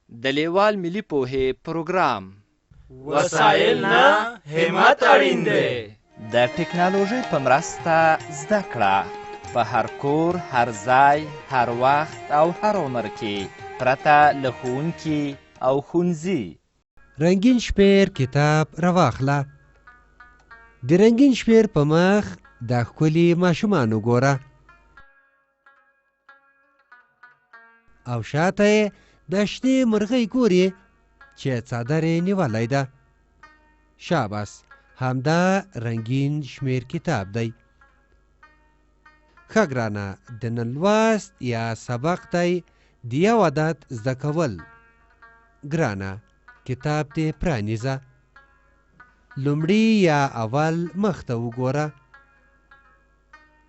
د لیوال ملي پوهې پروګرام وسایل نه همت اړین دی. د ټکنالوژۍ په مرسته زده کړه په هر کور، هر ځای، هر وخت او هر عمر کې پرته له ښوونکي او ښوونځي. رنګین شمېر کتاب راواخله. د رنګین شمېر په مخ دا ښکلي ماشومان وګوره او شاته یې د شنې مرغۍ ګورې چې څادر یې نیولی ده. شاباس، همدا رنګین شمېر کتاب دی. ښه ګرانه، د نن لوست یا سبق دی د یو عدد زده کول. ګرانه، کتاب دې پرانیزه. لومړی یا اول مخ ته وګوره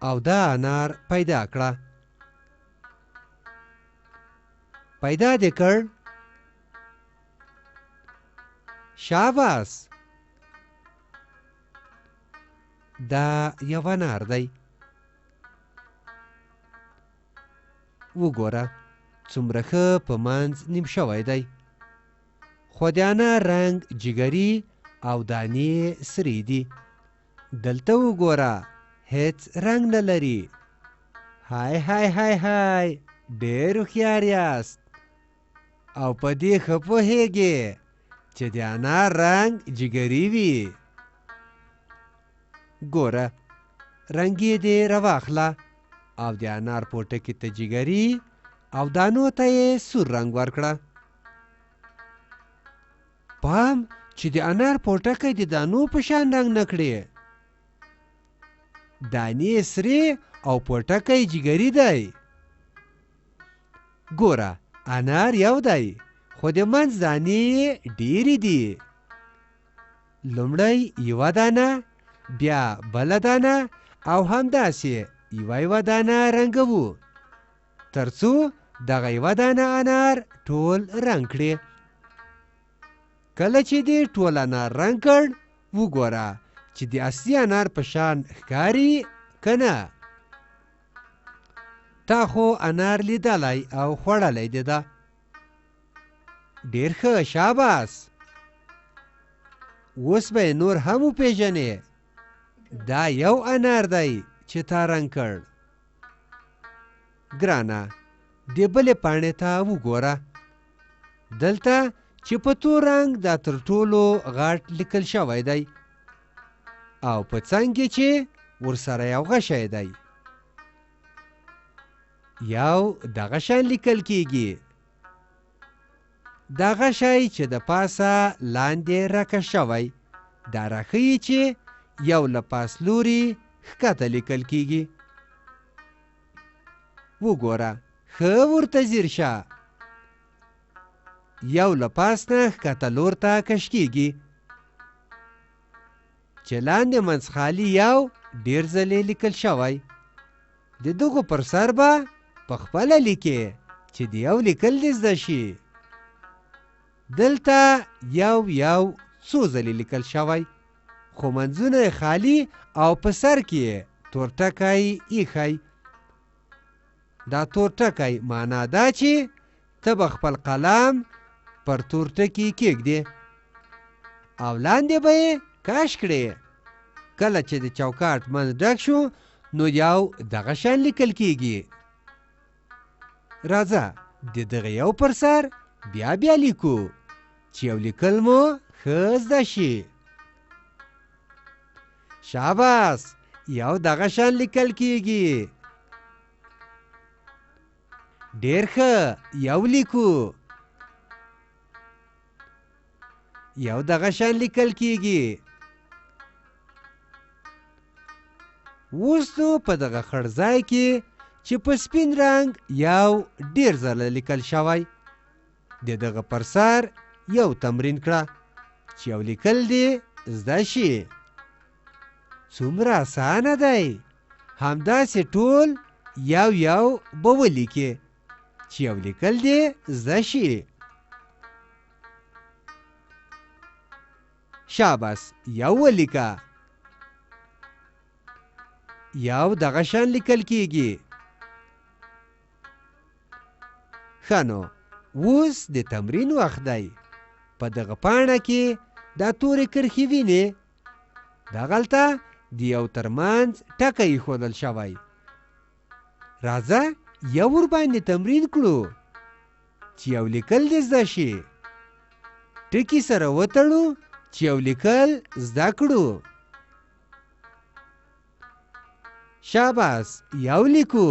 او دا انار پیدا کړه. پیدا دې کړ؟ شاباس، دا یو انار دی. وګوره څومره ښه په منځ نیم شوی دی، خو د انار رنګ جګري او دانې سرې دي. دلته وګوره هیڅ رنګ نه لري. های های های های، ډېر هوښیار یاست او په دې ښه پوهېږې چې د انار رنګ جګري وي. ګوره رنګ یې دې راواخله او د انار پوټکي ته جګري او دانو ته یې سور رنګ ورکړه. پام چې د انار پوټکی د دانو په شان رنګ نه کړې. دانې سرې او پوټکی جګري دی. ګوره انار یو دی خو د منځ دانې ډېرې دي. لومړی یوه دانه، بیا بله دانه او همداسې یوه دانه رنګوو تر څو دغه یوه دانه انار ټول رنګ کړي. کله چې دې ټول انار رنګ کړ، وګوره چې د اصلي انار په شان ښکاري که نه. تا خو انار لیدلی او خوړلی دی ده. ډېر ښه، شاباس. اوس به یې نور هم وپېژنې. دا یو انار دی چې تا رنګ کړ. ګرانه، دې بلې پاڼې ته وګوره. دلته چې په تور رنګ دا تر ټولو غټ لیکل شوی دی او په څنګ کې چې ورسره یو غشی دی. یو دغه شان لیکل کیږي. دا غشی چې د پاسه لاندې راکش شوی، دا راښیي چې یو له پاس لوري ښکته لیکل کیږي. وګوره ښه ورته ځیر شه. یو له پاس نه ښکته لور ته کش کیږي چې لاندې منځ خالي یو ډېر ځلې لیکل شوی. د دغو پر سر به په خپله لیکې چې د یو لیکل دې زده شي. دلته یو څو ځلې لیکل شوی خو منځونه یې خالي او په سر کې یې تور ټکی ایښی. دا تور ټکی معنا دا چې ته به خپل قلم پر تور ټکي کېږدې او لاندې به یې کش کړې. کله چې د چوکاټ منځ ډک شو نو یو دغه شان لیکل کېږي. راځه د دغه یو پر سر بیا لیکو چې یو لیکل مو ښه زده شي. شاباس، یو دغه شان لیکل کېږي. ډېر ښه، یو لیکو. یو دغه شان لیکل کېږي. اوس نو په دغه خړ ځای کې چې په سپین رنګ یو ډېر ځله لیکل شوی، د دغه پر سر یو تمرین کړه چې یو لیکل دې زده شي. څومره اسانه دی. همداسې ټول یو به ولیکې چې یو لیکل دې زده شي. شاباس، یو ولیکه. یو دغه شان لیکل کېږي. ښه نو اوس د تمرین وخت دی. په دغه پاڼه کې دا تورې کرښې وینې، دغلته د یو ترمنځ ټکی ایښودل شوی. راځه یو ورباندې تمرین کړو چې یو لیکل دې زده شي. ټکي سره وتړو چې یو لیکل زده کړو. شاباس، یو لیکو.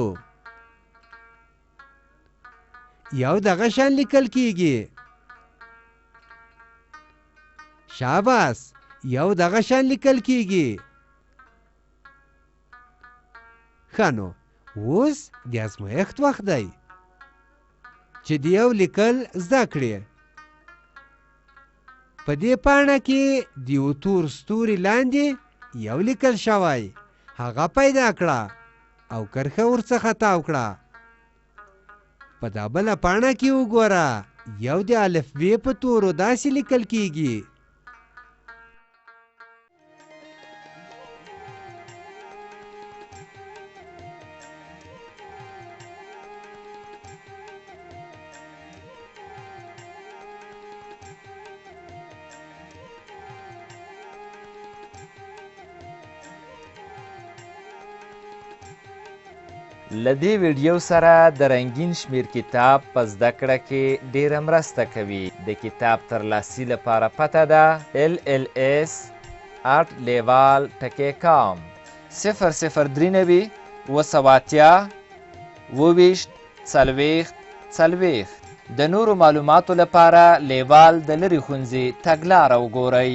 یو دغه شان لیکل کیږي. شاباس، یو دغه شان لیکل کیږي. ښه نو اوس د ازمایښت وخت دی چې د یو لیکل زده کړې. په دې پاڼه کې د یو تور ستوري لاندې یو لیکل شوی، هغه پیدا کړه او کرښه ورڅخه تاو کړه. په دا بله پاڼه کې وګوره، یو د الفبې په تورو داسې لیکل کیږي. له دې ویډیو سره د رنګین شمیر کتاب په زده کړه کې ډیره مرسته کوي. د کتاب ترلاسي لپاره پته ده LLS@leval.com 003 280 24 40. د نورو معلوماتو لپاره لیوال د لرې ښوونځي تګلاره وګورئ.